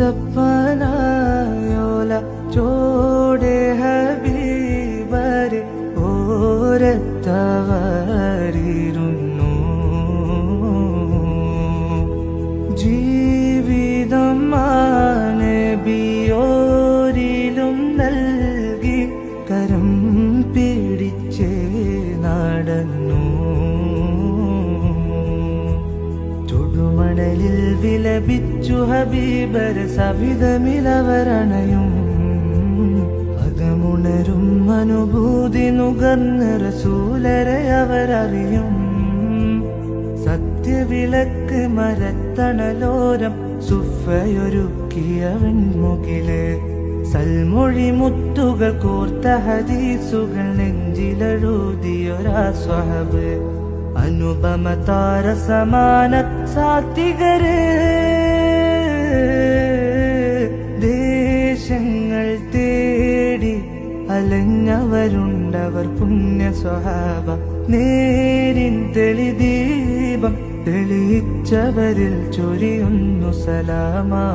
सपना योला जोड़े हबीबरे ഓരത്തവരിരുന്നു ജീവിതം നബിയോരിലും നൽകി കരം പിടിച്ചേ നടന്നു ചുടുമണലിൽ വിലപിച്ചു ഹബീബർ സവിധമിലവരണയും അകമുണരും അനുഭൂതി നുകർന്ന റസൂലരെ അവരറിയും സത്യവിളക്ക് മരത്തണലോരം സുഫയൊരുക്കിയ വെൺമുകില് സൽമൊഴി മുത്തുകൾ കോർത്ത ഹദീസുകൾ നെഞ്ചിലെഴുതിയൊരാ സ്വഹബ് അനുപമ താര സമാന സാത്വികര് ദേശങ്ങൾ തേടി അലഞ്ഞവരുണ്ടവർ പുണ്യ സ്വഹാബ നേരിൻ തെളിദീപം തെളിയിച്ചവരിൽ ചൊരിയുന്നു സലാമാ.